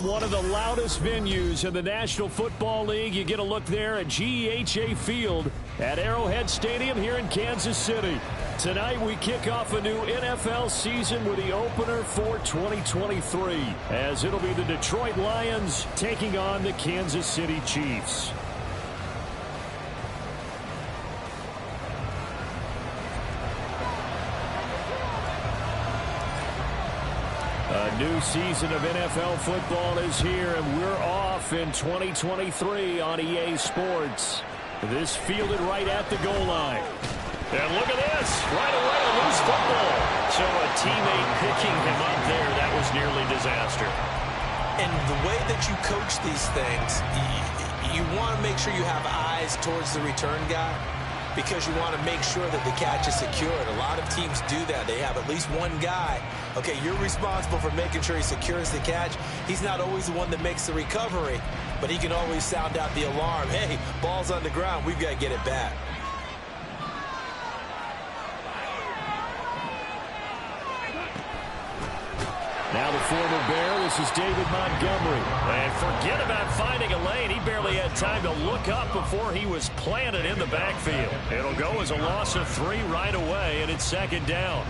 From one of the loudest venues in the National Football League, you get a look there at GEHA Field at Arrowhead Stadium here in Kansas City. Tonight we kick off a new NFL season with the opener for 2023, as it'll be the Detroit Lions taking on the Kansas City Chiefs. A new season of NFL football is here, and we're off in 2023 on EA Sports. This fielded right at the goal line. And look at this, right away a loose football. So a teammate picking him up there, that was nearly disaster. And the way that you coach these things, you want to make sure you have eyes towards the return guy, because you want to make sure that the catch is secured. A lot of teams do that. They have at least one guy. Okay, you're responsible for making sure he secures the catch. He's not always the one that makes the recovery, but he can always sound out the alarm. Hey, ball's on the ground. We've got to get it back. Now the former Bear, this is David Montgomery. And forget about finding a lane. He barely had time to look up before he was planted in the backfield. It'll go as a loss of 3 right away, and it's second down.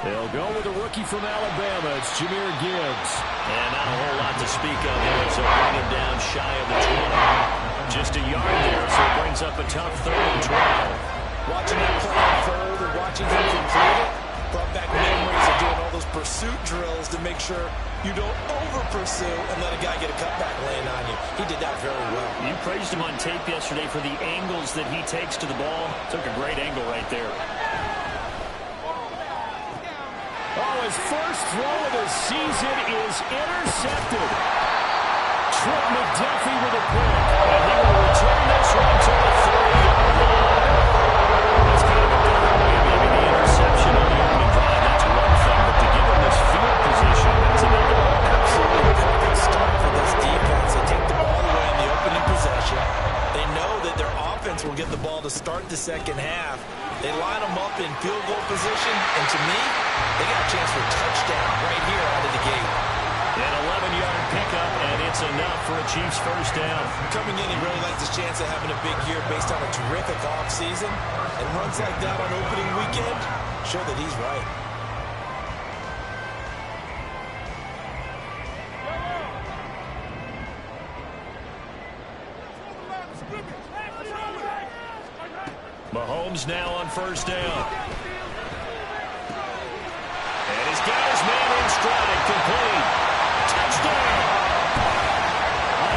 They'll go with a rookie from Alabama. It's Jahmyr Gibbs. And not a whole lot to speak of there, so bring him down shy of the 20. Just a yard there, so it brings up a tough 3rd and 12. Watching that play unfold and watching him complete it brought back memories of doing all those pursuit drills to make sure you don't over-pursue and let a guy get a cutback laying on you. He did that very well. You praised him on tape yesterday for the angles that he takes to the ball. Took a great angle right there. Oh, his first throw of the season is intercepted. Trent McDuffie with a pick. And he will return this one to the 30-yard line. That's kind of a different way of maybe the interception on the opening drive. That's one thing, but to give him this field position, that's another. Absolutely a perfect start for this defense. They take the ball away in the opening possession. They know that their offense will get the ball to start the second half. They line them up in field goal position, and to me, they got a chance for a touchdown right here out of the gate. An 11-yard pickup, and it's enough for a Chiefs first down. Coming in, he really likes his chance of having a big year based on a terrific offseason. And runs like that on opening weekend show that he's right. Mahomes now on first down. And he's got his man in stride, complete. Touchdown!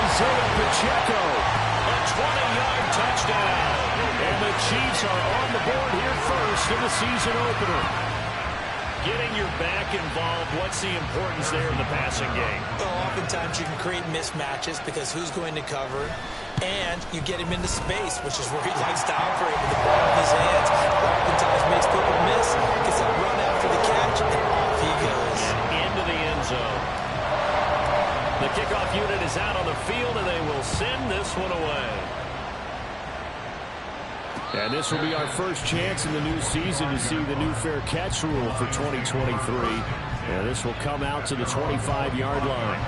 Isaiah Pacheco, a 20-yard touchdown. And the Chiefs are on the board here first in the season opener. Getting your back involved, what's the importance there in the passing game? Well, oftentimes you can create mismatches because who's going to cover, and you get him into space, which is where he likes to operate with the ball in his hands. Oftentimes makes people miss, gets that run after the catch, and off he goes. And into the end zone. The kickoff unit is out on the field, and they will send this one away. And this will be our first chance in the new season to see the new fair catch rule for 2023. And this will come out to the 25-yard line.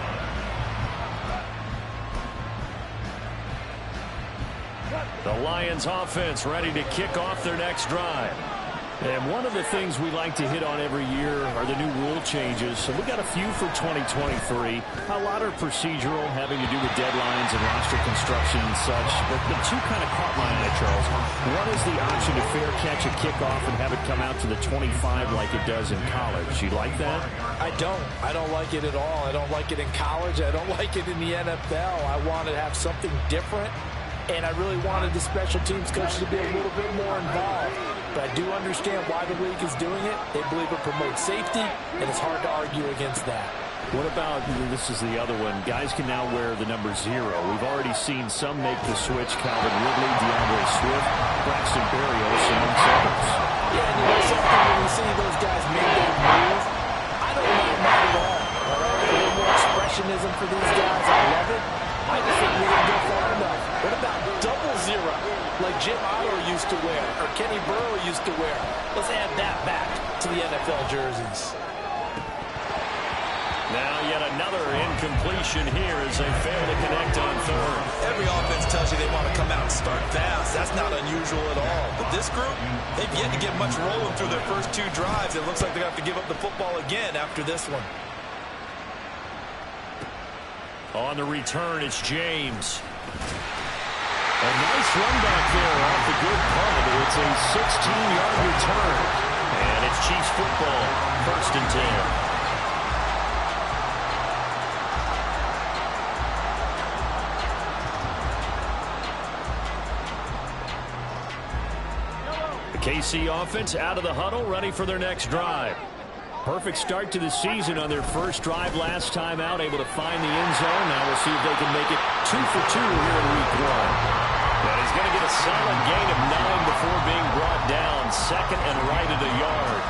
The Lions offense ready to kick off their next drive. And one of the things we like to hit on every year are the new rule changes. So we got a few for 2023. A lot are procedural, having to do with deadlines and roster construction and such. But the two kind of caught my eye, Charles. One is the option to fair catch a kickoff and have it come out to the 25 like it does in college. You like that? I don't. I don't like it at all. I don't like it in college. I don't like it in the NFL. I want to have something different. And I really wanted the special teams coach to be a little bit more involved. But I do understand why the league is doing it. They believe it promotes safety, and it's hard to argue against that. What about, this is the other one, guys can now wear the number 0. We've already seen some make the switch. Calvin Ridley, DeAndre Swift, Braxton Berrios, amongst others. Yeah, and you know something, when you see those guys make that move, I don't mind that at all. All euphemism for these guys. I love it. I just think we didn't go far enough. What about double zero, like Jim Otto used to wear, or Kenny Burrow used to wear? Let's add that back to the NFL jerseys. Now yet another incompletion here as they fail to connect on third. Every offense tells you they want to come out and start fast. That's not unusual at all. But this group, they've yet to get much rolling through their first 2 drives. It looks like they're going to have to give up the football again after this one. On the return, it's James. A nice run back there off the good punt. It's a 16-yard return. And it's Chiefs football, 1st and 10. KC offense out of the huddle, ready for their next drive. Perfect start to the season on their first drive last time out, able to find the end zone. Now we'll see if they can make it 2 for 2 here in week 1. But he's going to get a solid gain of 9 before being brought down. 2nd and right at a yard.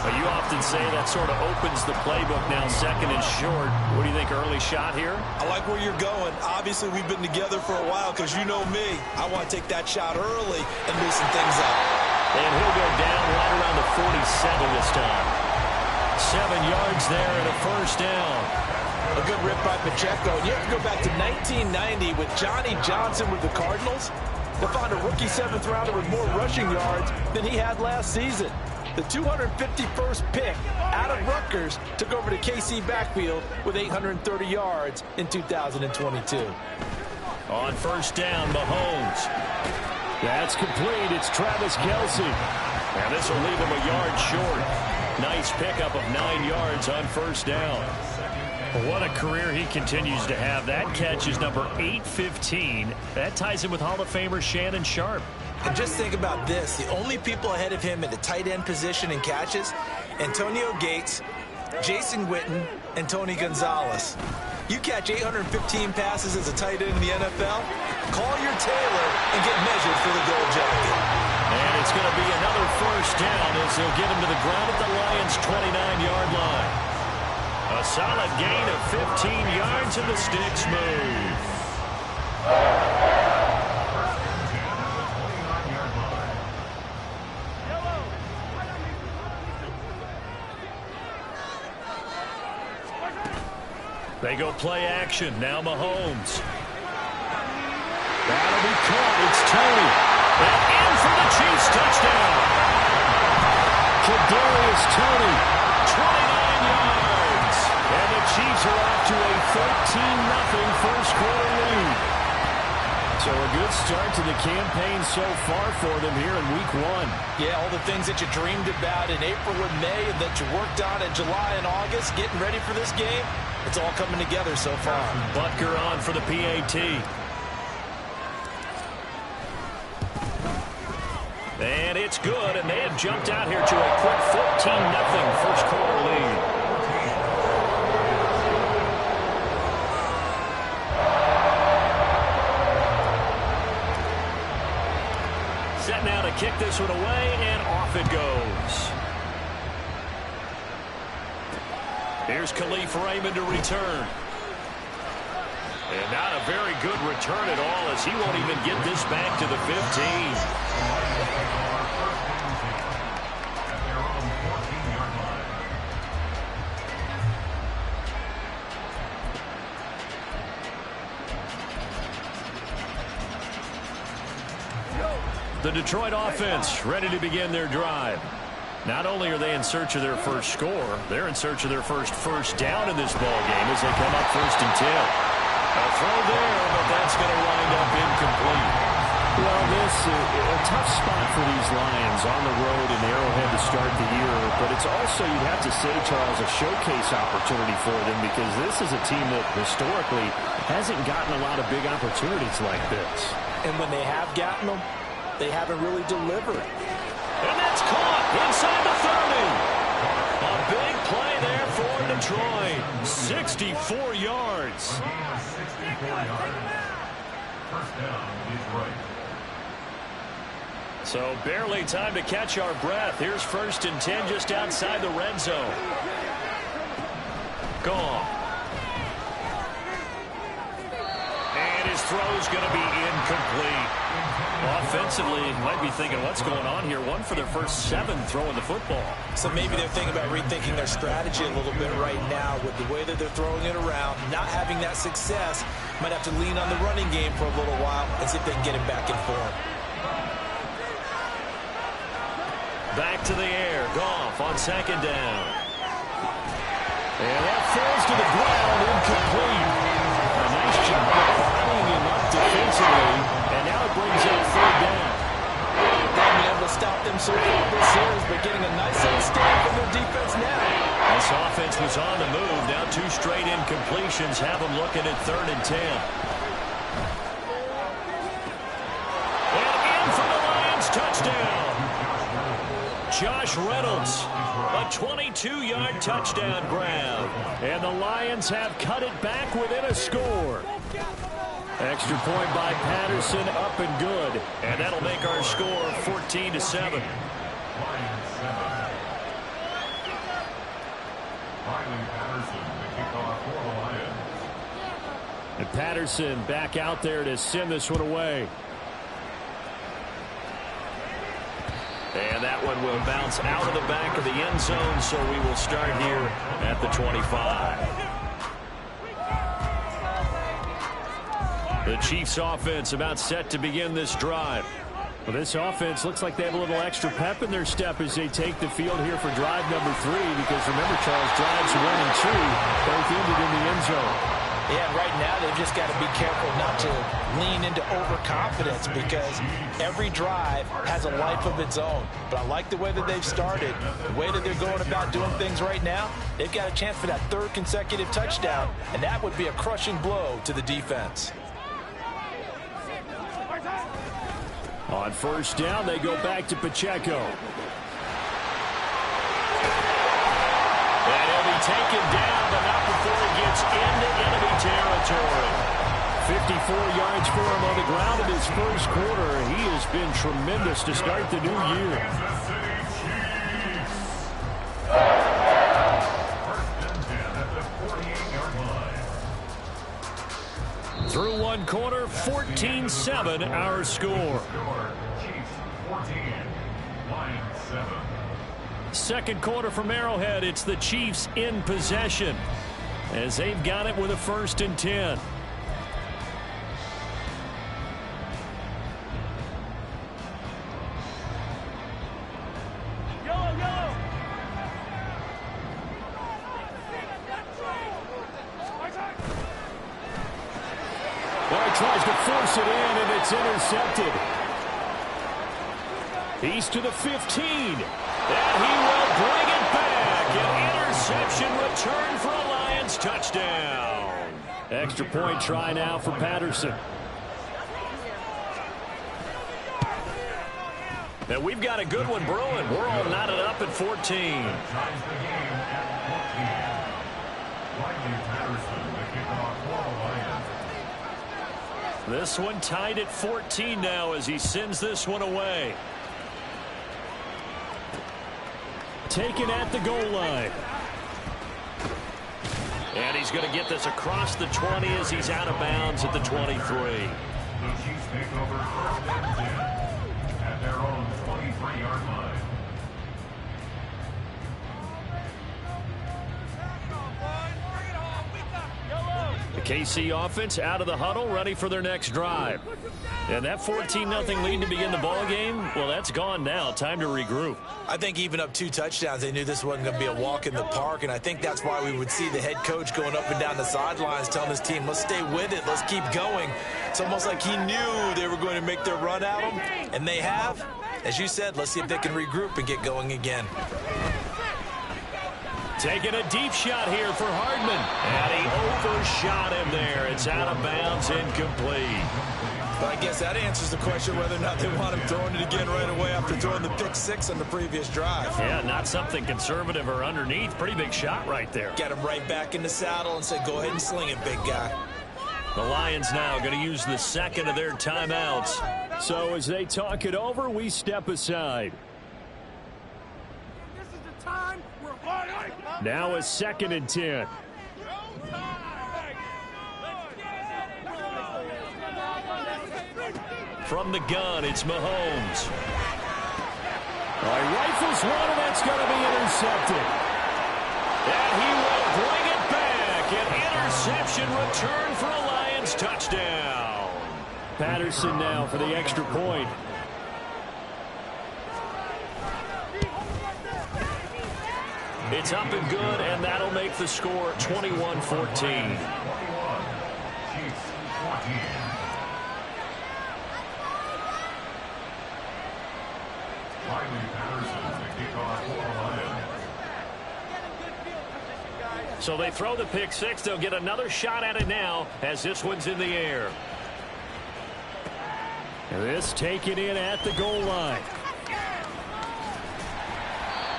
But you often say that sort of opens the playbook now, 2nd and short. What do you think, early shot here? I like where you're going. Obviously, we've been together for a while because you know me. I want to take that shot early and loosen things up. And he'll go down right around the 47 this time. 7 yards there and a 1st down. A good rip by Pacheco. And you have to go back to 1990 with Johnny Johnson with the Cardinals to find a rookie 7th rounder with more rushing yards than he had last season. The 251st pick out of Rutgers took over the KC backfield with 830 yards in 2022. On 1st down, Mahomes. That's complete. It's Travis Kelce. And this will leave him a yard short. Nice pickup of 9 yards on 1st down. What a career he continues to have. That catch is number 815. That ties him with Hall of Famer Shannon Sharpe. And just think about this. The only people ahead of him at the tight end position in catches, Antonio Gates, Jason Witten, and Tony Gonzalez. You catch 815 passes as a tight end in the NFL, call your tailor and get measured for the gold jacket. And it's going to be another 1st down as they'll get him to the ground at the Lions' 29-yard line. A solid gain of 15 yards and the sticks move. They go play action. Now Mahomes. That'll be caught. It's Tony. And in for the Chiefs touchdown. Kadarius Toney, 29 yards. And the Chiefs are off to a 13-0 first quarter lead. So a good start to the campaign so far for them here in week 1. Yeah, all the things that you dreamed about in April and May and that you worked on in July and August, getting ready for this game, it's all coming together so far. Butker on for the PAT. And it's good, and they have jumped out here to a quick 14-0 first quarter lead. Set now to kick this one away, and off it goes. Here's Khalif Raymond to return. And not a very good return at all, as he won't even get this back to the 15. The Detroit offense ready to begin their drive. Not only are they in search of their first score, they're in search of their first down in this ball game as they come up 1st and 10. A throw there, but that's going to wind up incomplete. Well, this is a tough spot for these Lions on the road in Arrowhead to start the year, but it's also, you'd have to say, Charles, a showcase opportunity for them because this is a team that historically hasn't gotten a lot of big opportunities like this. And when they have gotten them, they haven't really delivered. And that's caught inside the 30. A big play there for Detroit. 64 yards. So barely time to catch our breath. Here's 1st and 10 just outside the red zone. Gone. throw's going to be incomplete. Offensively, you might be thinking, what's going on here? One for their first 7 throwing the football. So maybe they're thinking about rethinking their strategy a little bit right now with the way that they're throwing it around, not having that success. Might have to lean on the running game for a little while and see if they can get him back in form. Back to the air. Goff on 2nd down. And that falls to the ground, incomplete. A nice job piling him up defensively, and now it brings up 3rd down. They haven't been able to stop them so far this series, but getting a nice little stand from their defense now. This offense was on the move. Now 2 straight incompletions have them looking at 3rd and 10. And in for the Lions, touchdown. Josh Reynolds, a 22-yard touchdown grab. And the Lions have cut it back within a score. Extra point by Patterson, up and good. And that'll make our score 14-7. And Patterson back out there to send this one away. And that one will bounce out of the back of the end zone, so we will start here at the 25. The Chiefs offense about set to begin this drive. Well, this offense looks like they have a little extra pep in their step as they take the field here for drive number 3, because remember, Charles, drives 1 and 2 both ended in the end zone. Yeah, right now they've just got to be careful not to lean into overconfidence, because every drive has a life of its own. But I like the way that they've started, the way that they're going about doing things right now. They've got a chance for that 3rd consecutive touchdown, and that would be a crushing blow to the defense. On 1st down, they go back to Pacheco. And he'll be taken down, but not before he gets into enemy territory. 54 yards for him on the ground in his first quarter. He has been tremendous to start the new year. Through 1 quarter, 14-7 our score. 2nd quarter from Arrowhead, it's the Chiefs in possession as they've got it with a 1st and 10. Tries to force it in, and it's intercepted. He's to the 15. And he will bring it back. An interception return for a Lions touchdown. Extra point try now for Patterson. And we've got a good one brewing. We're all knotted up at 14. This one tied at 14 now as he sends this one away. Taken at the goal line. And he's going to get this across the 20 as he's out of bounds at the 23. The Chiefs take over 1st and 10 at their own 23-yard line. The KC offense out of the huddle, ready for their next drive. And that 14-0 lead to begin the ball game, well, that's gone now. Time to regroup. I think even up 2 touchdowns, they knew this wasn't going to be a walk in the park, and I think that's why we would see the head coach going up and down the sidelines telling his team, let's stay with it, let's keep going. It's almost like he knew they were going to make their run at him, and they have. As you said, let's see if they can regroup and get going again. Taking a deep shot here for Hardman. And he overshot him there. It's out of bounds, incomplete. But I guess that answers the question whether or not they want him throwing it again right away after throwing the pick 6 on the previous drive. Yeah, not something conservative or underneath. Pretty big shot right there. Get him right back in the saddle and say, go ahead and sling it, big guy. The Lions now going to use the 2nd of their timeouts. So as they talk it over, we step aside. This is the time we're fighting. Now a 2nd and 10. From the gun, it's Mahomes. He rifles one, and that's going to be intercepted. And he will bring it back. An interception return for a Lions touchdown. Patterson now for the extra point. It's up and good, and that'll make the score 21-14. So they throw the pick six. They'll get another shot at it now as this one's in the air. This taken in at the goal line.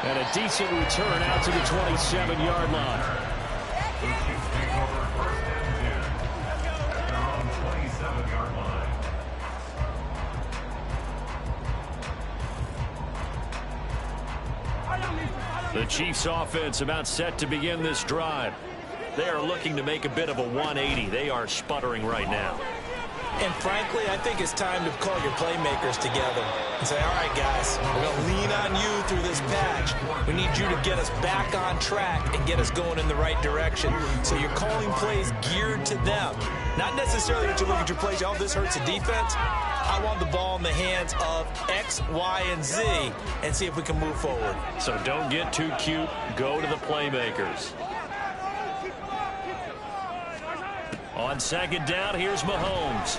And a decent return out to the 27-yard line. The Chiefs offense about set to begin this drive. They are looking to make a bit of a 180. They are sputtering right now. And frankly, I think it's time to call your playmakers together and say, all right, guys, we're going to lean on you through this patch. We need you to get us back on track and get us going in the right direction. So you're calling plays geared to them. Not necessarily that you look at your plays, oh, this hurts the defense. I want the ball in the hands of X, Y, and Z and see if we can move forward. So don't get too cute. Go to the playmakers. On second down, here's Mahomes.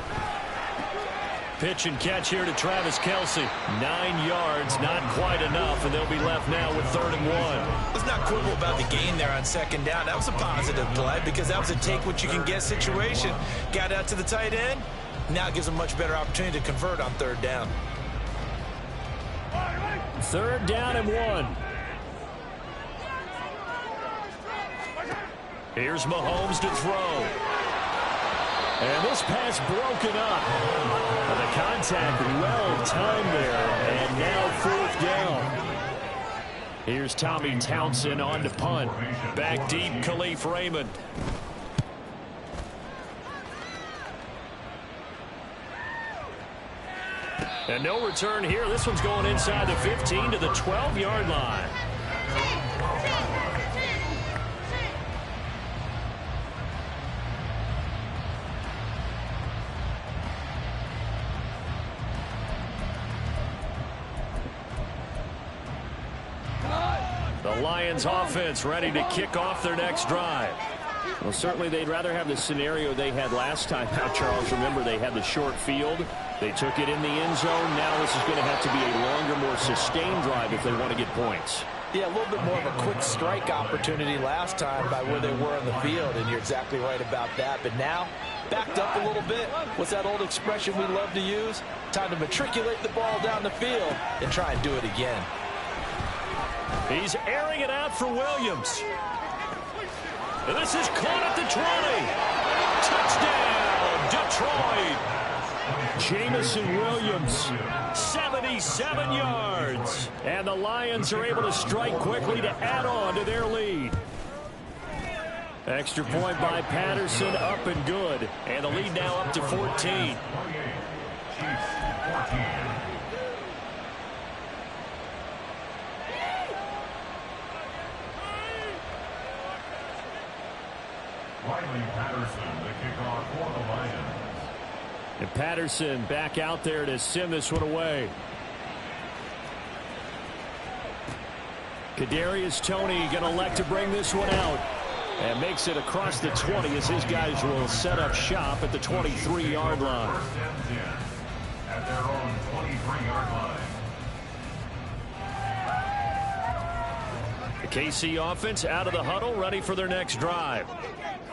Pitch and catch here to Travis Kelce. 9 yards, not quite enough, and they'll be left now with 3rd and 1. Let's not quibble about the gain there on second down. That was a positive play because that was a take-what-you-can-get situation. Got out to the tight end. Now it gives them a much better opportunity to convert on 3rd down. 3rd down and 1. Here's Mahomes to throw. And this pass broken up. The contact well timed there. And now 4th down. Here's Tommy Townsend on to punt. Back deep, Khalif Raymond. And no return here. This one's going inside the 15 to the 12-yard line. The Lions offense ready to kick off their next drive. Well, certainly they'd rather have the scenario they had last time out, Charles. Remember, they had the short field. They took it in the end zone. Now this is going to have to be a longer, more sustained drive if they want to get points. Yeah, a little bit more of a quick strike opportunity last time by where they were on the field, and you're exactly right about that. But now, backed up a little bit. What's that old expression we love to use? Time to matriculate the ball down the field and try and do it again. He's airing it out for Williams. And this is caught at the 20. Touchdown, Detroit. Jamison Williams, 77 yards. And the Lions are able to strike quickly to add on to their lead. Extra point by Patterson, up and good. And the lead now up to 14. Patterson, the kickoff for the Lions. And Patterson back out there to send this one away. Kadarius Toney going to elect to bring this one out. And makes it across the 20 as his guys will set up shop at the 23-yard line. At their own 23-yard line. The KC offense out of the huddle, ready for their next drive.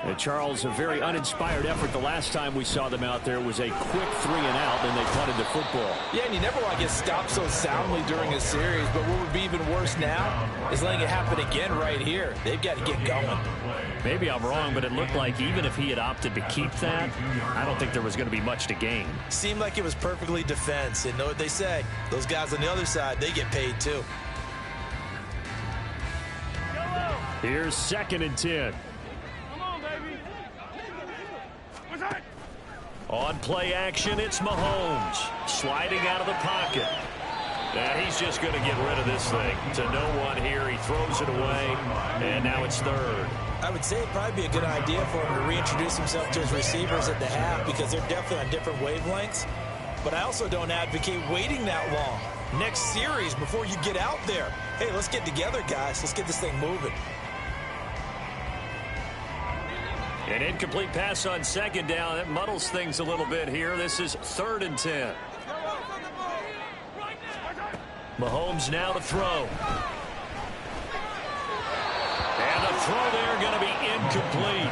And Charles, a very uninspired effort the last time we saw them out there was a quick 3-and-out, and they punted the football. Yeah, and you never want to get stopped so soundly during a series, but what would be even worse now is letting it happen again right here. They've got to get going. Maybe I'm wrong, but it looked like even if he had opted to keep that, I don't think there was going to be much to gain. Seemed like it was perfectly defense, and know what they say. Those guys on the other side, they get paid too. Here's 2nd and 10. On play action, it's Mahomes. sliding out of the pocket. And he's just going to get rid of this thing. To no one here. He throws it away, and now it's third. I would say it'd probably be a good idea for him to reintroduce himself to his receivers at the half because they're definitely on different wavelengths. But I also don't advocate waiting that long. Next series before you get out there. Hey, let's get together, guys. Let's get this thing moving. An incomplete pass on second down. That muddles things a little bit here. This is 3rd and 10. Mahomes now to throw. And the throw there going to be incomplete.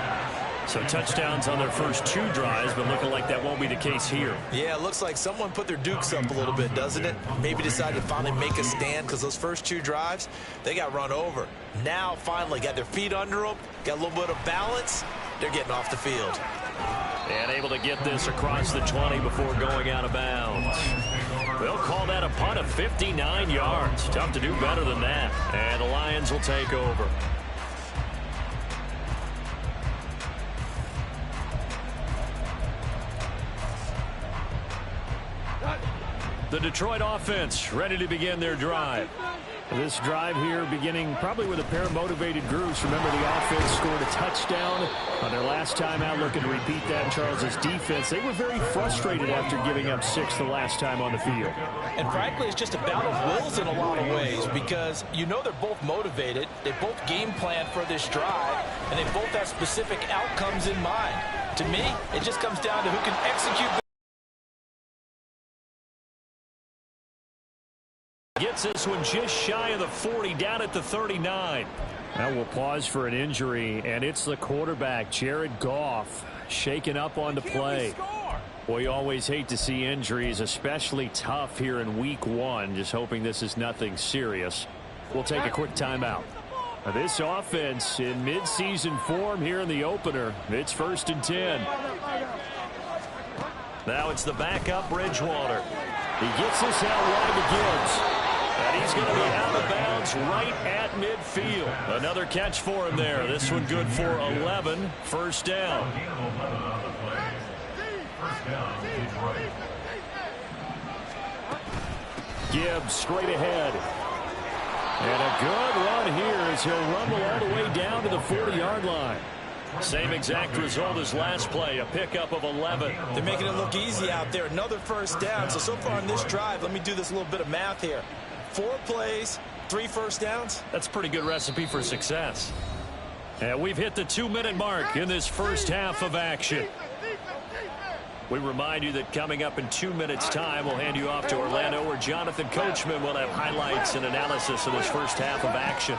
So touchdowns on their first 2 drives, but looking like that won't be the case here. Yeah, it looks like someone put their dukes up a little bit, doesn't it? Maybe decided to finally make a stand because those first 2 drives, they got run over. Now finally got their feet under them, got a little bit of balance. They're getting off the field. And able to get this across the 20 before going out of bounds. They'll call that a punt of 59 yards. Tough to do better than that. And the Lions will take over. The Detroit offense ready to begin their drive. This drive here beginning probably with a pair of motivated groups. Remember, the offense scored a touchdown on their last time out. Looking to repeat that in Charles's defense. They were very frustrated after giving up 6 the last time on the field. And frankly, it's just a bout of wills in a lot of ways because you know they're both motivated. They both game plan for this drive, and they both have specific outcomes in mind. To me, it just comes down to who can execute. Gets this one just shy of the 40, down at the 39. Now we'll pause for an injury, and it's the quarterback, Jared Goff, shaken up on the play. Well, you always hate to see injuries, especially tough here in week 1. Just hoping this is nothing serious. We'll take a quick timeout. This offense in midseason form here in the opener. It's 1st and 10. Now it's the backup, Bridgewater. He gets this out wide to Gibbs. And he's going to be out of bounds right at midfield. Another catch for him there. This one good for 11. First down. Gibbs straight ahead. And a good run here as he'll rumble all the way down to the 40-yard line. Same exact result as last play, a pickup of 11. They're making it look easy out there. Another first down. So far in this drive, let me do this little bit of math here. 4 plays, 3 first downs. That's a pretty good recipe for success. And we've hit the 2-minute mark in this first half of action. We remind you that coming up in 2 minutes' time, we'll hand you off to Orlando, where Jonathan Coachman will have highlights and analysis of this first half of action.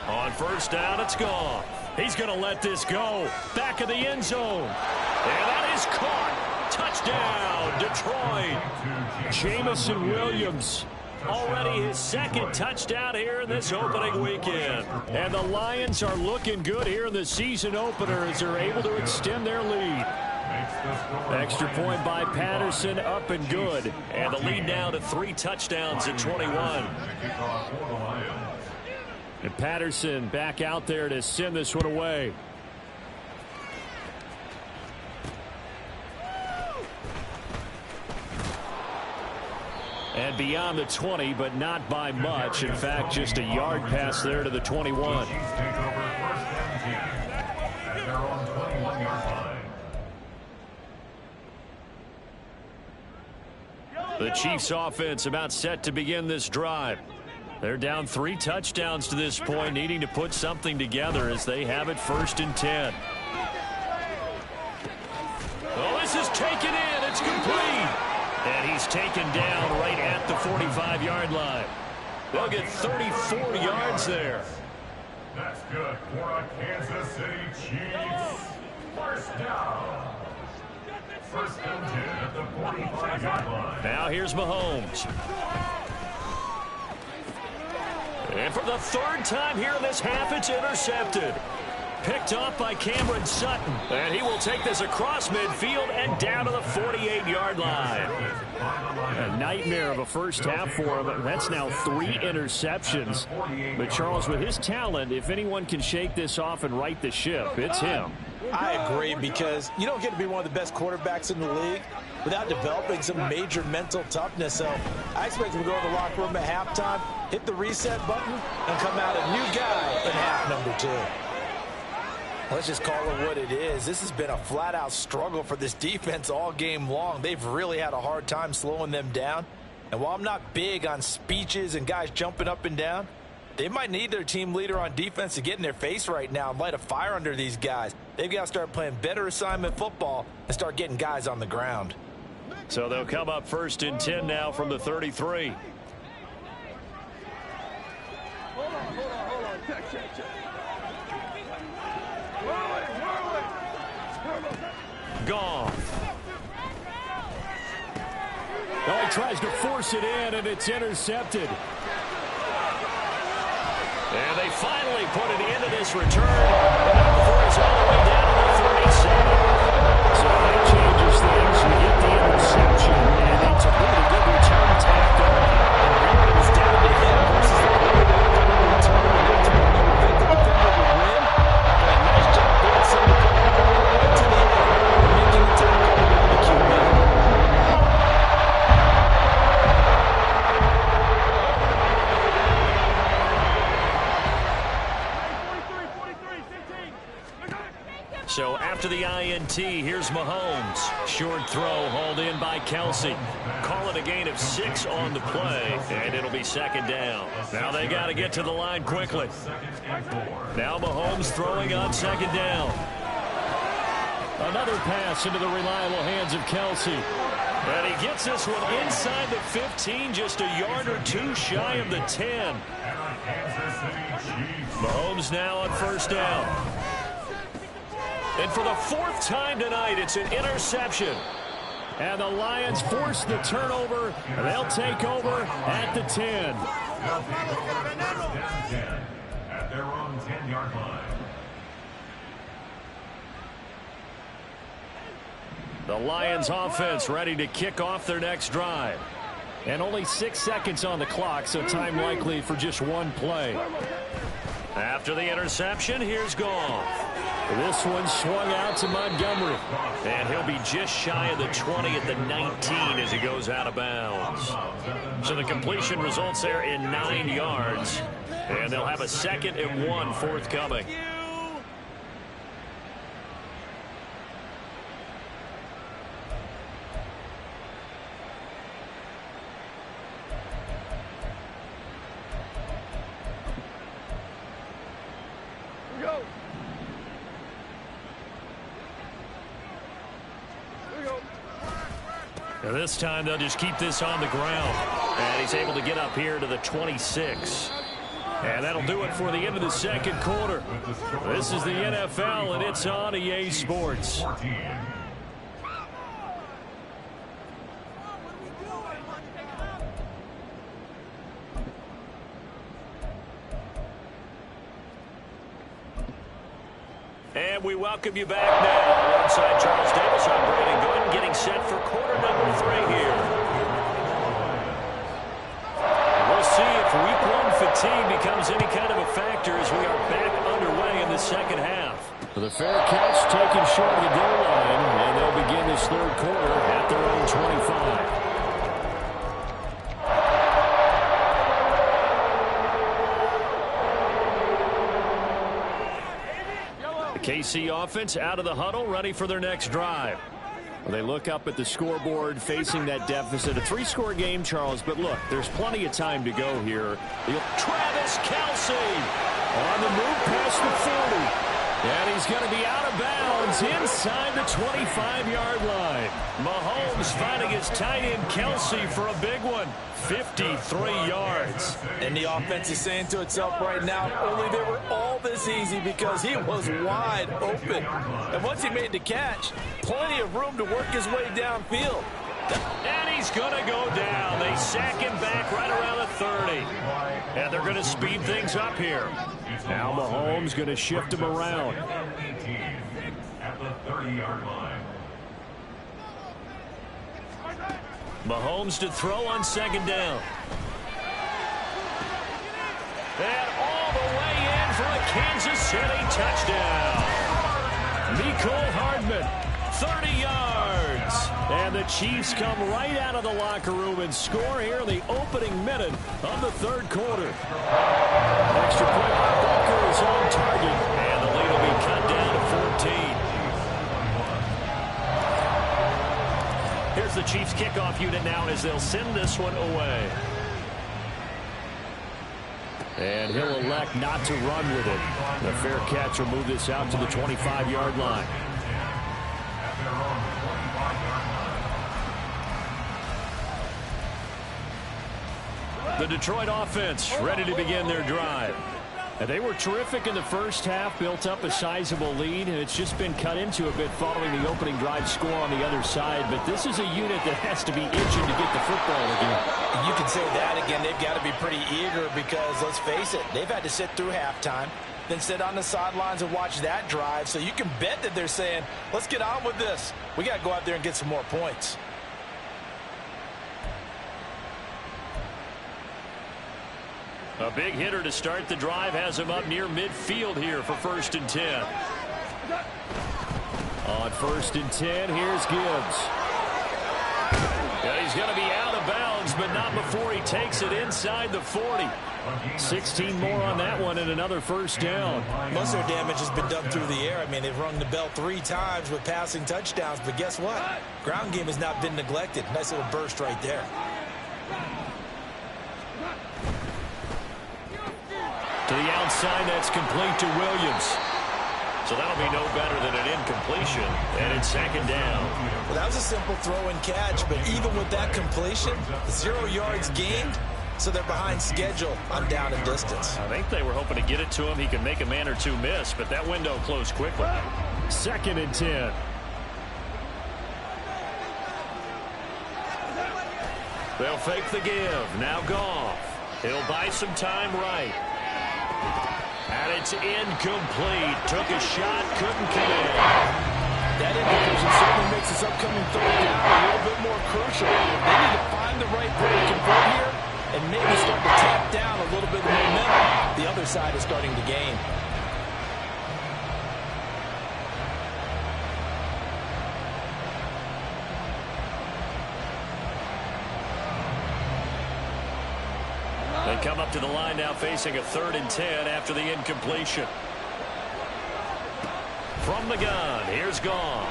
On first down, it's gone. He's going to let this go. Back of the end zone. And that is caught. Touchdown, Detroit. Jamison Williams. Already his 2nd touchdown here in this opening weekend. And the Lions are looking good here in the season opener as they're able to extend their lead. Extra point by Patterson, up and good. And the lead now to 3 touchdowns at 21. And Patterson back out there to send this one away. And beyond the 20, but not by much. In fact, just a yard pass there to the 21. The Chiefs offense about set to begin this drive. They're down 3 touchdowns to this point, needing to put something together as they have it 1st and 10. Oh, this is taken in. It's complete. And he's taken down right at the 45-yard line. They'll get 34 yards there. That's good for a Kansas City Chiefs. First down. 1st and 10 at the 45-yard line. Now here's Mahomes. And for the 3rd time here in this half, it's intercepted. Picked off by Cameron Sutton. And he will take this across midfield and down to the 48-yard line. A nightmare of a first half for him. That's now 3 interceptions. But Charles, with his talent, if anyone can shake this off and right the ship, it's him. I agree, because you don't get to be one of the best quarterbacks in the league without developing some major mental toughness. So I expect him to go in the locker room at halftime, hit the reset button, and come out a new guy in half number 2. Let's just call it what it is. This has been a flat-out struggle for this defense all game long. They've really had a hard time slowing them down. And while I'm not big on speeches and guys jumping up and down, they might need their team leader on defense to get in their face right now and light a fire under these guys. They've got to start playing better assignment football and start getting guys on the ground. So they'll come up 1st and 10 now from the 33. Hold on. Check. Gone. Oh, he tries to force it in, and it's intercepted. And they finally put an end to this return. And that ball is all the way down to the 37. So that changes things. We get the interception, and it's a really good return tacked on. And really it was down to him versus the quarterback on the return. Ultimately, you would think the defender would win. And a nice job doing some of the ball right to the end and making the tackle on the QB. So after the INT, here's Mahomes. Short throw hauled in by Kelsey. Call it a gain of 6 on the play, and it'll be 2nd down. Now they got to get to the line quickly. Now Mahomes throwing on 2nd down. Another pass into the reliable hands of Kelsey. And he gets this one inside the 15, just a yard or 2 shy of the 10. Mahomes now on 1st down. And for the 4th time tonight, it's an interception. And the Lions force the turnover. And they'll take over at the 10. At their own 10-yard line. The Lions offense ready to kick off their next drive. And only 6 seconds on the clock, so time likely for just one play. After the interception, here's Goff. This one swung out to Montgomery. And he'll be just shy of the 20 at the 19 as he goes out of bounds. So the completion results there in 9 yards. And they'll have a 2nd and 1 forthcoming. And this time they'll just keep this on the ground. And he's able to get up here to the 26. And that'll do it for the end of the 2nd quarter. This is the NFL, and it's on EA Sports. And we welcome you back now. Alongside Charles Davis, I'm Brandon Gooden, getting set for quarter number 3 here. We'll see if week 1 fatigue becomes any kind of a factor as we are back underway in the 2nd half. The fair catch taken short of the goal line, and they'll begin this 3rd quarter at their own 25. KC offense out of the huddle, ready for their next drive. Well, they look up at the scoreboard, facing that deficit. A 3-score game, Charles, but look, there's plenty of time to go here. Travis Kelce on the move past the 40. And he's going to be out of bounds inside the 25-yard line. Mahomes finding his tight end Kelce for a big one. 53 yards. And the offense is saying to itself right now, only they were all this easy because he was wide open. And once he made the catch, plenty of room to work his way downfield. And he's going to go down. They sack him back right around the 30. And they're going to speed things up here. Now Mahomes going to shift him around. At the 30-yard line. Mahomes to throw on 2nd down. And all the way in for a Kansas City touchdown. Mecole Hardman 30 yards. And the Chiefs come right out of the locker room and score here in the opening minute of the third quarter. Extra point by Booker is on target. And the lead will be cut down to 14. Here's the Chiefs kickoff unit now as they'll send this one away. And he'll elect not to run with it. The fair catch will move this out to the 25-yard line. The Detroit offense ready to begin their drive. And they were terrific in the first half, built up a sizable lead, and it's just been cut into a bit following the opening drive score on the other side. But this is a unit that has to be itching to get the football again. You can say that again. They've got to be pretty eager because, let's face it, they've had to sit through halftime, then sit on the sidelines and watch that drive. So you can bet that they're saying, let's get on with this. We got to go out there and get some more points. A big hitter to start the drive has him up near midfield here for 1st and 10. On 1st and 10, here's Gibbs. Yeah, he's going to be out of bounds, but not before he takes it inside the 40. 16 more on that one and another first down. Most of their damage has been done through the air. I mean, they've rung the bell 3 times with passing touchdowns, but guess what? Ground game has not been neglected. Nice little burst right there. To the outside, that's complete to Williams. So that'll be no better than an incompletion, and it's 2nd down. Well, that was a simple throw and catch, but even with that completion, 0 yards gained, so they're behind schedule on down and distance. I think they were hoping to get it to him. He could make a man or two miss, but that window closed quickly. 2nd and 10. They'll fake the give. Now Goff. He'll buy some time right. And it's incomplete. Took a shot, couldn't connect. That incompletion certainly makes this upcoming 3rd down a little bit more crucial. They need to find the right play to convert here and maybe start to tap down a little bit of momentum. The other side is starting to gain. They come up to the line now facing a 3rd and 10 after the incompletion. From the gun, here's Goff.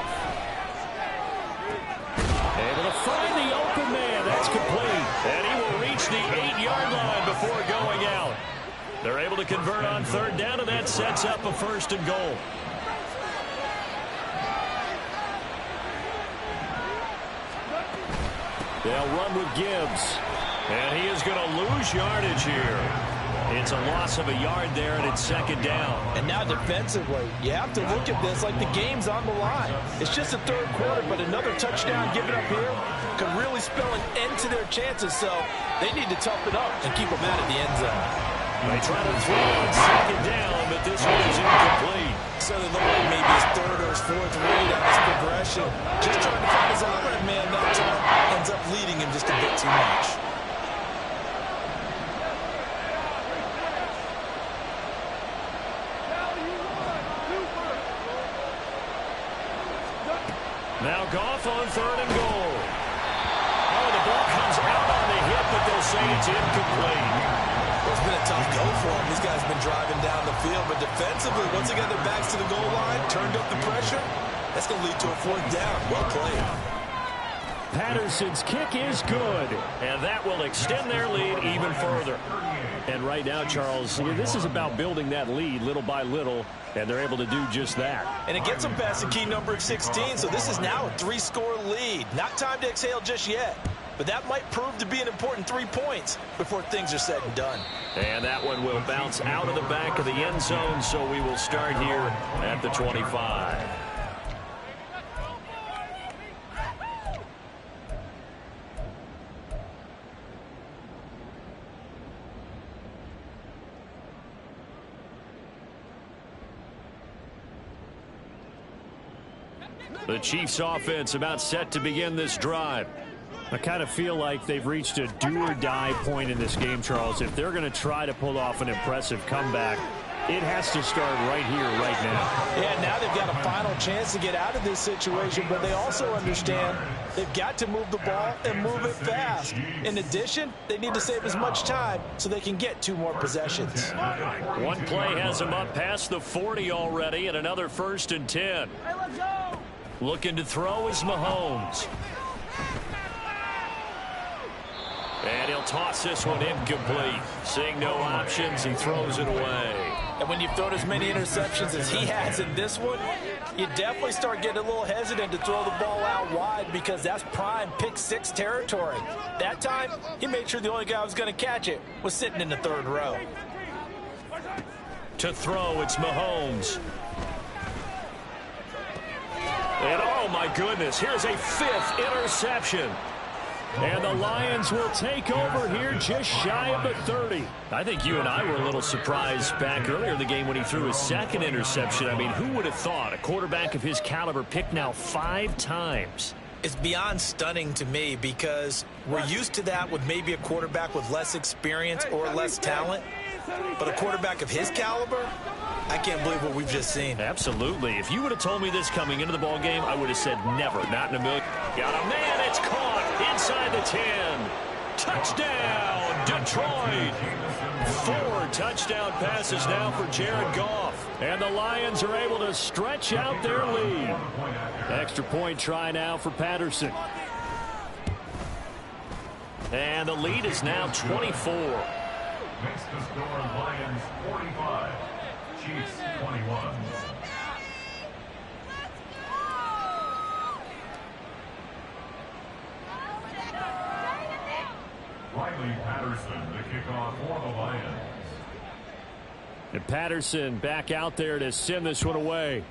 Able to find the open man. That's complete. And he will reach the 8-yard line before going out. They're able to convert on 3rd down, and that sets up a 1st and goal. They'll run with Gibbs. And he is going to lose yardage here. It's a loss of a yard there, and it's 2nd down. And now defensively, you have to look at this like the game's on the line. It's just the 3rd quarter, but another touchdown given up here could really spell an end to their chances. So they need to tough it up and keep them out of the end zone. They try to throw on 2nd down, but this one is incomplete. So they look like maybe his 3rd or his 4th read on this progression. Just trying to find his operative man that time. Ends up leading him just a bit too much. Now Goff on 3rd and goal. Oh, the ball comes out on the hit, but they'll say it's incomplete. Well, it's been a tough go for them. These guys have been driving down the field, but defensively, once they got their backs to the goal line, turned up the pressure, that's going to lead to a 4th down. Well played. Patterson's kick is good, and that will extend their lead even further. And right now, Charles, this is about building that lead little by little, and they're able to do just that. And it gets them past the key number of 16, so this is now a 3-score lead. Not time to exhale just yet, but that might prove to be an important 3 points before things are said and done. And that one will bounce out of the back of the end zone, so we will start here at the 25. The Chiefs offense about set to begin this drive. I kind of feel like they've reached a do-or-die point in this game, Charles. If they're going to try to pull off an impressive comeback, It has to start right here, right now. Yeah, now they've got a final chance to get out of this situation, but they also understand they've got to move the ball and move it fast. In addition, they need to save as much time so they can get 2 more possessions. One play has them up past the 40 already, and another 1st and 10. Hey, let's go! Looking to throw is Mahomes. And he'll toss this one incomplete. Seeing no options, he throws it away. And when you've thrown as many interceptions as he has in this one, you definitely start getting a little hesitant to throw the ball out wide because that's prime pick 6 territory. That time, he made sure the only guy who was going to catch it was sitting in the 3rd row. To throw, it's Mahomes. And oh my goodness, here's a 5th interception. And the Lions will take over here just shy of the 30. I think you and I were a little surprised back earlier in the game when he threw his 2nd interception. I mean, who would have thought a quarterback of his caliber picked now 5 times? It's beyond stunning to me because we're used to that with maybe a quarterback with less experience or less talent. But a quarterback of his caliber, I can't believe what we've just seen. Absolutely. If you would have told me this coming into the ball game, I would have said never, not in a million. Got a man, it's caught inside the 10. Touchdown, Detroit. 4 touchdown passes now for Jared Goff. And the Lions are able to stretch out their lead. Extra point try now for Patterson. And the lead is now 24. Makes the score Lions 45, Chiefs 21. Riley Patterson, the kickoff for the Lions. And Patterson back out there to send this one away.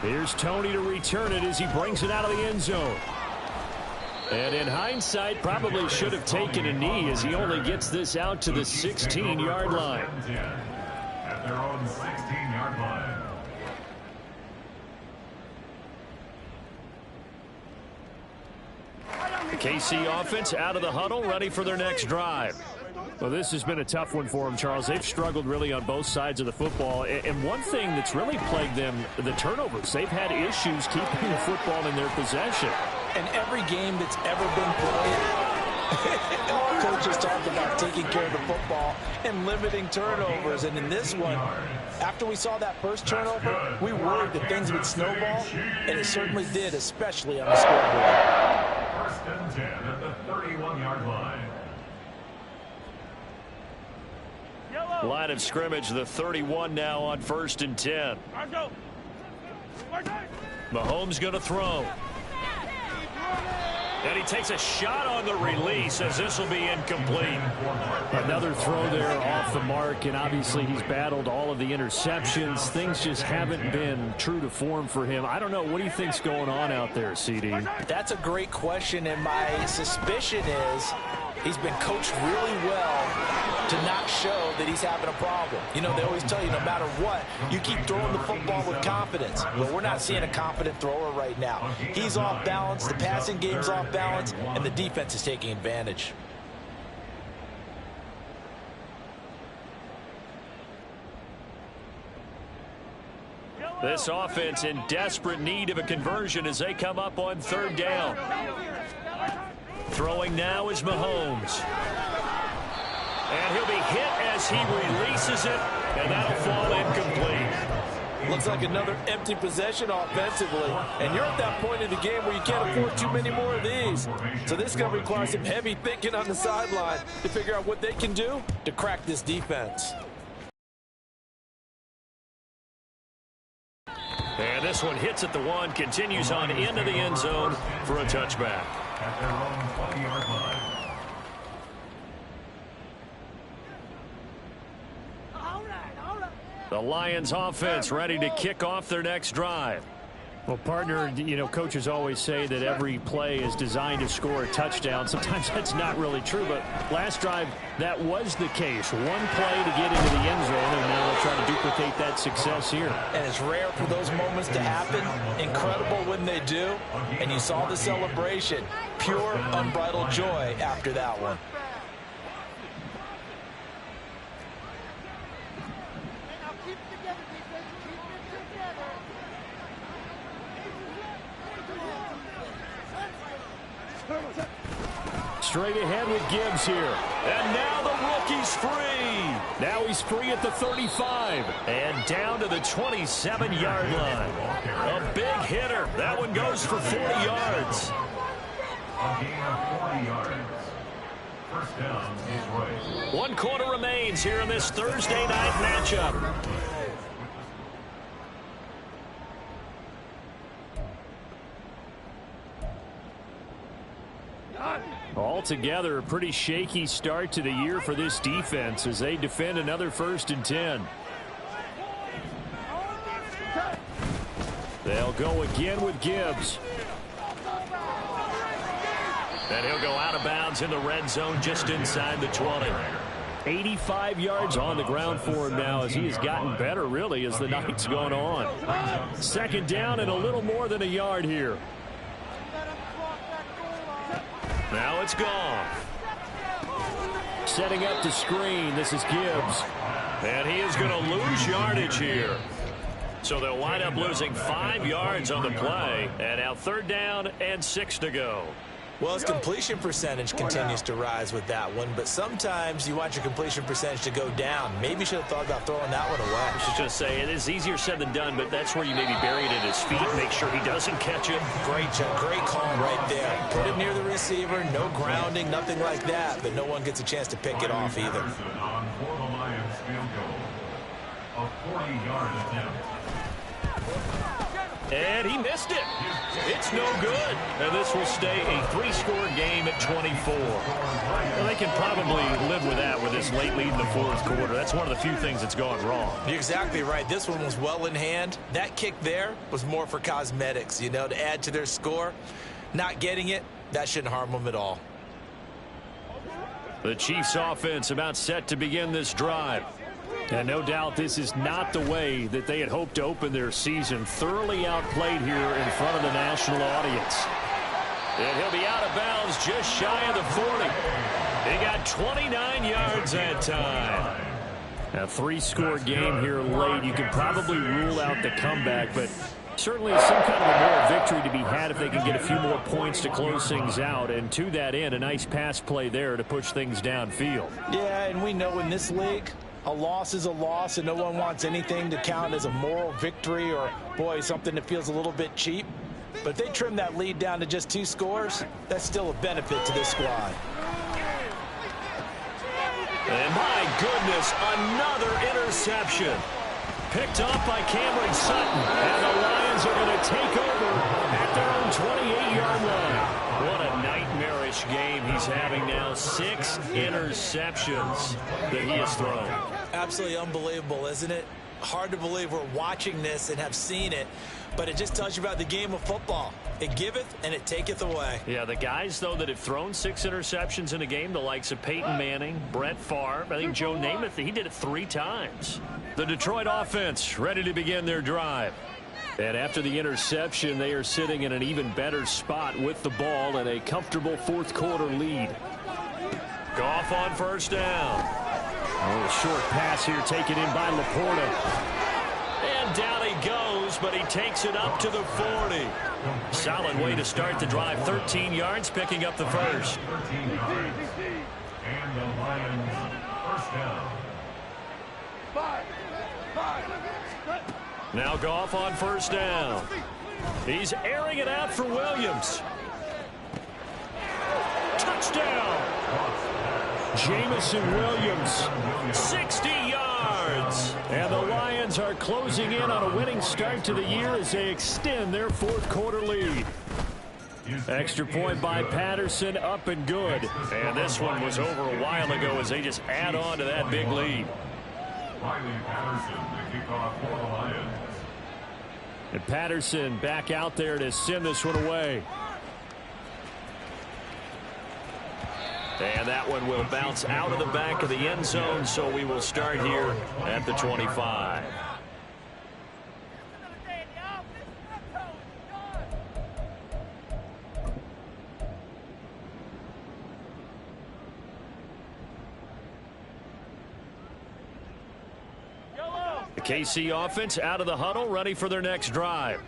Here's Tony to return it as he brings it out of the end zone. And in hindsight, probably should have taken a knee as he only gets this out to the 16-yard line. At their own 16-yard line. KC offense out of the huddle, ready for their next drive. Well, this has been a tough one for them, Charles. They've struggled really on both sides of the football. And one thing that's really plagued them, the turnovers. They've had issues keeping the football in their possession. And every game that's ever been played, all coaches talk about taking care of the football and limiting turnovers. And in this one, after we saw that first turnover, we worried that things would snowball, and it certainly did, especially on the scoreboard. 1st and 10 at the 31-yard line. Line of scrimmage, the 31 now on 1st and 10. Mahomes going to throw. And he takes a shot on the release as this will be incomplete. Another throw there off the mark, and obviously he's battled all of the interceptions. Things just haven't been true to form for him. I don't know. What do you think's going on out there, CD? That's a great question, and my suspicion is he's been coached really well to not show that he's having a problem. You know, they always tell you no matter what, you keep throwing the football with confidence. Well, we're not seeing a confident thrower right now. He's off balance, the passing game's off balance, and the defense is taking advantage. This offense in desperate need of a conversion as they come up on 3rd down. Throwing now is Mahomes. And he'll be hit as he releases it, and that'll fall incomplete. Looks like another empty possession offensively, and you're at that point in the game where you can't afford too many more of these. So this is going to require some heavy thinking on the sideline to figure out what they can do to crack this defense. And this one hits at the 1, continues on into the end zone for a touchback. At their own 20-yard line. The Lions offense ready to kick off their next drive. Well, partner, you know, coaches always say that every play is designed to score a touchdown. Sometimes that's not really true, but last drive, that was the case. One play to get into the end zone, and now they'll try to duplicate that success here. And it's rare for those moments to happen. Incredible when they do. And you saw the celebration. Pure, unbridled joy after that one. straight ahead with Gibbs here. And now the rookie's free. Now he's free at the 35. And down to the 27-yard line. A big hitter. That one goes for 40 yards. A gain of 40 yards. First down is right. 1 quarter remains here in this Thursday night matchup. Altogether, a pretty shaky start to the year for this defense as they defend another 1st and 10. They'll go again with Gibbs. And he'll go out of bounds in the red zone just inside the 20. 85 yards on the ground for him now as he has gotten better, really, as the night's gone on. 2nd down and a little more than a yard here. Now it's gone. Setting up the screen. This is Gibbs. And he is going to lose yardage here. So they'll wind up losing 5 yards on the play. And now 3rd down and 6 to go. Well, his completion percentage continues to rise with that one, but sometimes you want your completion percentage to go down. Maybe you should have thought about throwing that one away. I was just going to say, it is easier said than done, but that's where you maybe bury it at his feet, make sure he doesn't catch it. Great call right there. Put it near the receiver, no grounding, nothing like that, but no one gets a chance to pick it off either. On for the Lions field goal. A 40-yard attempt. And he missed it. It's no good. And this will stay a 3-score game at 24. Well, they can probably live with that with this late lead in the 4th quarter. That's one of the few things that's gone wrong. You're exactly right. This one was well in hand. That kick there was more for cosmetics, you know, to add to their score. Not getting it, that shouldn't harm them at all. The Chiefs offense about set to begin this drive. And no doubt this is not the way that they had hoped to open their season. Thoroughly outplayed here in front of the national audience. And he'll be out of bounds just shy of the 40. He got 29 yards that time. A 3-score game here late. You can probably rule out the comeback, but certainly some kind of a moral victory to be had if they can get a few more points to close things out. And to that end, a nice pass play there to push things downfield. Yeah, and we know in this league, a loss is a loss, and no one wants anything to count as a moral victory or, boy, something that feels a little bit cheap. But if they trim that lead down to just 2 scores, that's still a benefit to this squad. And my goodness, another interception. Picked off by Cameron Sutton. And the Lions are going to take over at their own 28-yard line. What a nightmarish game he's having now. 6 interceptions that he has thrown. Absolutely unbelievable, isn't it? Hard to believe we're watching this and have seen it, but it just tells you about the game of football. It giveth and it taketh away. Yeah, the guys, though, that have thrown 6 interceptions in a game, the likes of Peyton Manning, Brett Favre, I think Joe Namath, he did it 3 times. The Detroit offense ready to begin their drive. And after the interception, they are sitting in an even better spot with the ball and a comfortable 4th quarter lead. Goff on 1st down. A little short pass here taken in by Laporta. And down he goes, but he takes it up to the 40. Solid way to start the drive. 13 yards, picking up the first. 13 yards. And the Lions first down. 5. Now Goff on 1st down. He's airing it out for Williams. Touchdown. Jamison Williams, 60 yards. And the Lions are closing in on a winning start to the year as they extend their 4th quarter lead. Extra point by Patterson, up and good. And this one was over a while ago as they just add on to that big lead. Riley Patterson, the kickoff for the Lions. And Patterson back out there to send this one away. And that one will bounce out of the back of the end zone, so we will start here at the 25. The KC offense out of the huddle, ready for their next drive.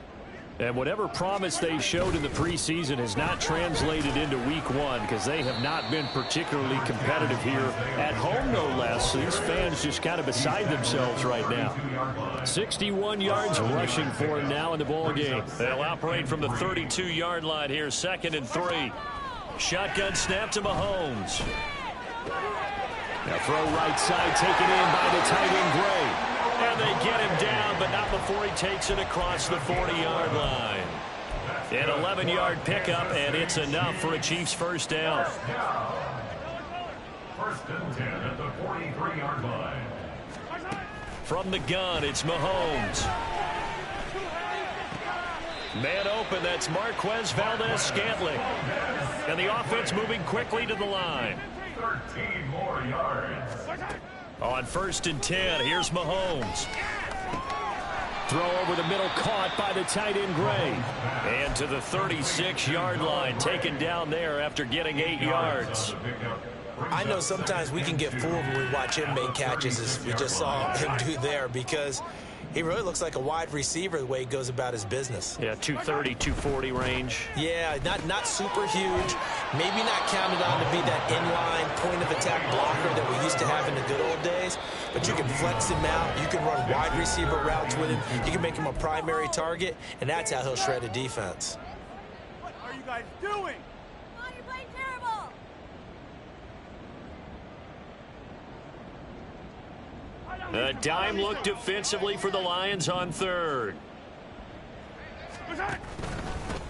And whatever promise they showed in the preseason has not translated into week one because they have not been particularly competitive here at home, no less. These fans just kind of beside themselves right now. 61 yards rushing for him now in the ball game. They'll operate from the 32-yard line here, 2nd and 3. Shotgun snap to Mahomes. Now throw right side, taken in by the tight end Gray. And they get him down, but not before he takes it across the 40-yard line. An 11-yard pickup, and it's enough for a Chiefs first down. First and 10 at the 43-yard line. From the gun, it's Mahomes. Man open, that's Marquez Valdez-Scantling. And the offense moving quickly to the line. 13 more yards. On 1st and 10, here's Mahomes. Throw over the middle, caught by the tight end Gray. And to the 36-yard line, taken down there after getting 8 yards. I know sometimes we can get fooled when we watch him make catches, as we just saw him do there, because he really looks like a wide receiver the way he goes about his business. Yeah, 230, 240 range. Yeah, not super huge. Maybe not counted on to be that inline point-of-attack blocker that we used to have in the good old days. But you can flex him out. You can run wide receiver routes with him. You can make him a primary target, and that's how he'll shred a defense. What are you guys doing? Oh, you're playing terrible. A dime look defensively for the Lions on 3rd.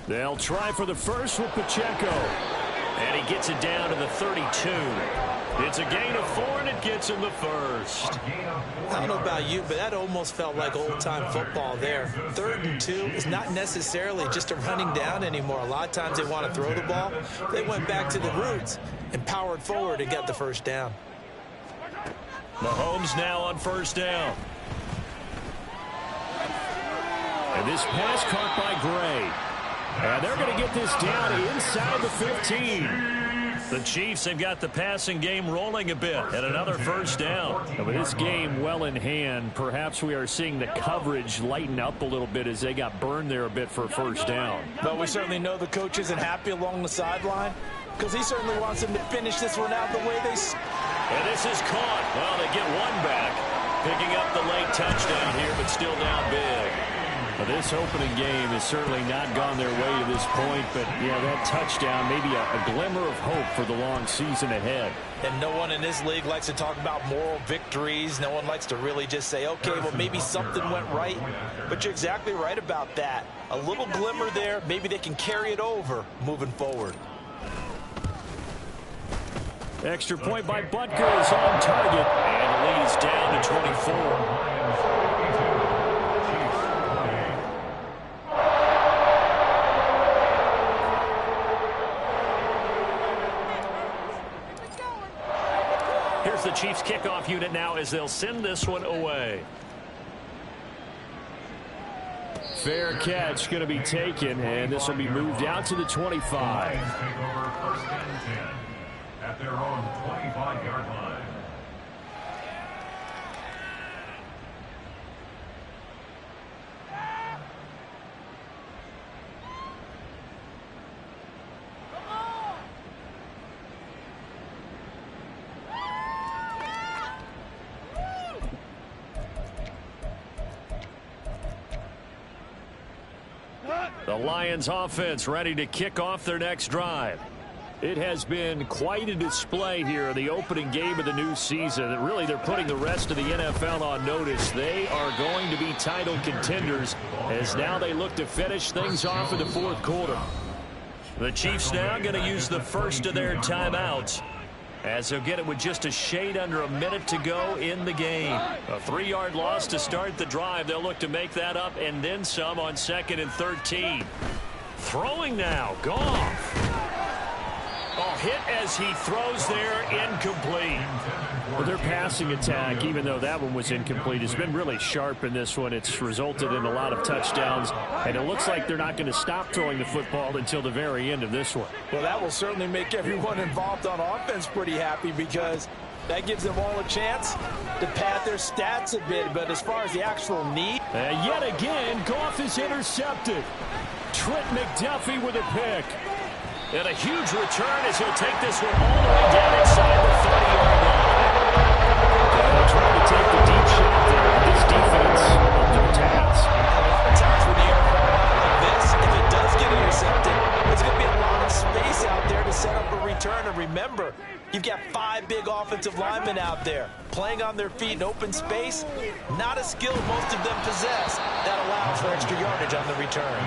They'll try for the first with Pacheco. And he gets it down to the 32. It's a gain of 4, and it gets him the first. I don't know about you, but that almost felt like old-time football there. 3rd and 2 is not necessarily just a running down anymore. A lot of times they want to throw the ball. They went back to the roots and powered forward and got the first down. Mahomes now on 1st down. And this pass caught by Gray. And they're going to get this down inside the 15. The Chiefs have got the passing game rolling a bit, and another first down. And with this game well in hand, perhaps we are seeing the coverage lighten up a little bit as they got burned there a bit for a first down. But we certainly know the coach isn't happy along the sideline, because he certainly wants them to finish this one out the way they... And this is caught. Well, they get one back, picking up the late touchdown here, but still down big. Well, this opening game has certainly not gone their way to this point, but, yeah, that touchdown, maybe a glimmer of hope for the long season ahead. And no one in this league likes to talk about moral victories. No one likes to really just say, okay, well, maybe something went right. But you're exactly right about that. A little glimmer there. Maybe they can carry it over moving forward. Extra point by Butker is on target, and the lead is down to 24. Here's the Chiefs kickoff unit now as they'll send this one away. Fair catch going to be taken, and this will be moved out to the 25. Take over 1st and 10 at their own 25-yard line. The Lions offense ready to kick off their next drive. It has been quite a display here in the opening game of the new season. And really, they're putting the rest of the NFL on notice. They are going to be title contenders as now they look to finish things off in the 4th quarter. The Chiefs now going to use the first of their timeouts as they'll get it with just a shade under a minute to go in the game. A 3-yard loss to start the drive. They'll look to make that up and then some on 2nd and 13. Throwing now, Goff. Oh, hit as he throws there, incomplete. Well, their passing attack, even though that one was incomplete, has been really sharp in this one. It's resulted in a lot of touchdowns, and it looks like they're not going to stop throwing the football until the very end of this one. Well, that will certainly make everyone involved on offense pretty happy, because That gives them all a chance to pad their stats a bit, but as far as the actual need... And yet again, Goff is intercepted. Trent McDuffie with a pick. And a huge return as he'll take this one all the way down inside the 30-yard line. They're trying to take the deep shot there. This defense up to the task. Times when the air ball out like this, if it does get intercepted, there's going to be a lot of space out there to set up a return. And remember, you've got 5 big offensive linemen out there playing on their feet in open space. Not a skill most of them possess. That allows for extra yardage on the return.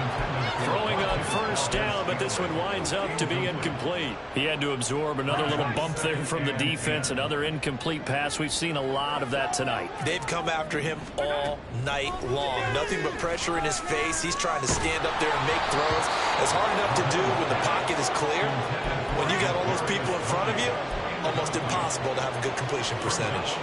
Throwing on first down, but this one winds up to be incomplete. He had to absorb another little bump there from the defense, another incomplete pass. We've seen a lot of that tonight. They've come after him all night long. Nothing but pressure in his face. He's trying to stand up there and make throws. It's hard enough to do when the pocket is clear. When you got all those people in front of you, almost impossible to have a good completion percentage.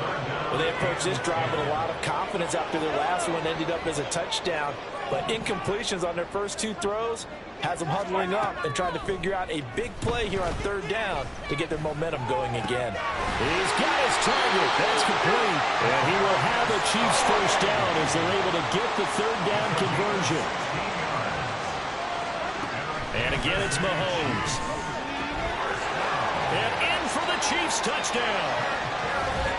Well, they approached this drive with a lot of confidence after their last one ended up as a touchdown. But incompletions on their first 2 throws has them huddling up and trying to figure out a big play here on 3rd down to get their momentum going again. He's got his target. That's complete. And he will have the Chiefs first down as they're able to get the 3rd down conversion. And again, it's Mahomes. And in for the Chiefs touchdown.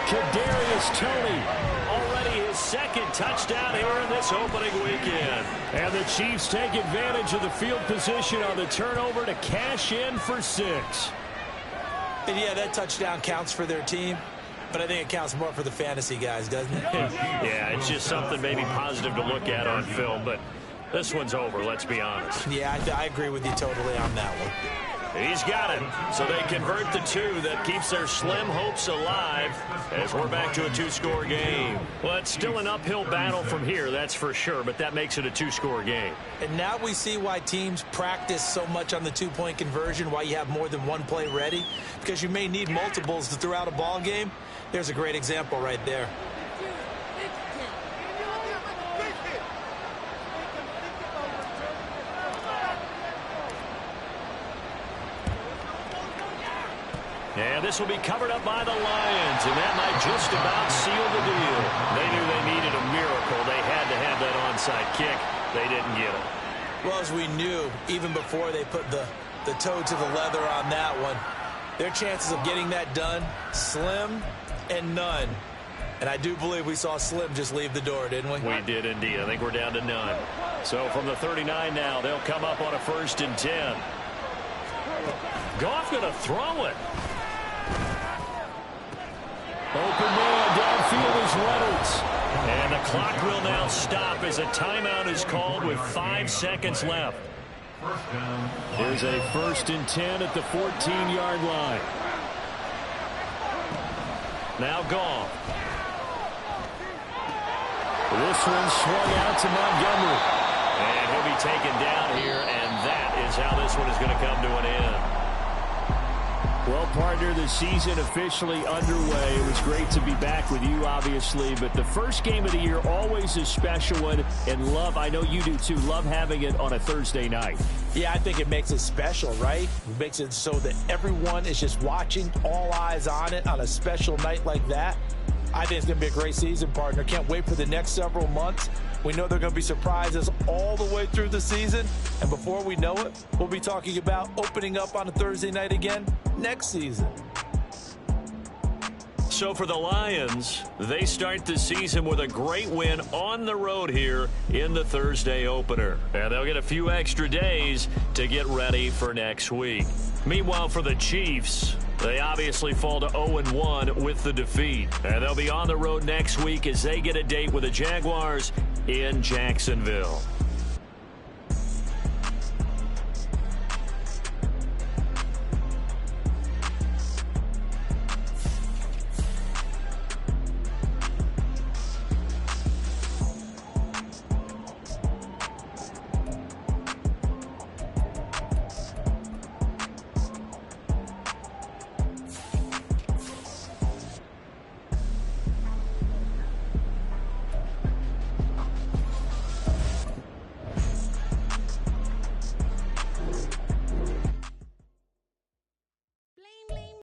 Kadarius Toney, already his 2nd touchdown here in this opening weekend. And the Chiefs take advantage of the field position on the turnover to cash in for 6. And yeah, that touchdown counts for their team, but I think it counts more for the fantasy guys, doesn't it? Yeah, it's just something maybe positive to look at on film, but this one's over, let's be honest. Yeah, I agree with you totally on that one. He's got it. So they convert the 2. That keeps their slim hopes alive as we're back to a 2-score game. Well, it's still an uphill battle from here, that's for sure, but that makes it a 2-score game. And now we see why teams practice so much on the 2-point conversion, why you have more than one play ready, because you may need multiples to throw out a ball game. There's a great example right there. And this will be covered up by the Lions, and that might just about seal the deal. They knew they needed a miracle. They had to have that onside kick. They didn't get it. Well, as we knew, even before they put the toe to the leather on that one, their chances of getting that done, slim and none. And I do believe we saw Slim just leave the door, didn't we? We did indeed. I think we're down to none. So from the 39 now, they'll come up on a 1st and 10. Goff going to throw it. Open man downfield is Reynolds. And the clock will now stop as a timeout is called with 5 seconds left. Here's a 1st and 10 at the 14-yard line. Now Goff. This one swung out to Montgomery. And he'll be taken down here, and that is how this one is going to come to an end. Well, partner, the season officially underway. It was great to be back with you, obviously, but the first game of the year always a special one, and love, I know you do too, love having it on a Thursday night. Yeah, I think it makes it special, right? It makes it so that everyone is just watching, all eyes on it on a special night like that. I think it's going to be a great season, partner. Can't wait for the next several months. We know there are going to be surprises all the way through the season. And before we know it, we'll be talking about opening up on a Thursday night again next season. So for the Lions, they start the season with a great win on the road here in the Thursday opener. And they'll get a few extra days to get ready for next week. Meanwhile, for the Chiefs, they obviously fall to 0-1 with the defeat. And they'll be on the road next week as they get a date with the Jaguars in Jacksonville.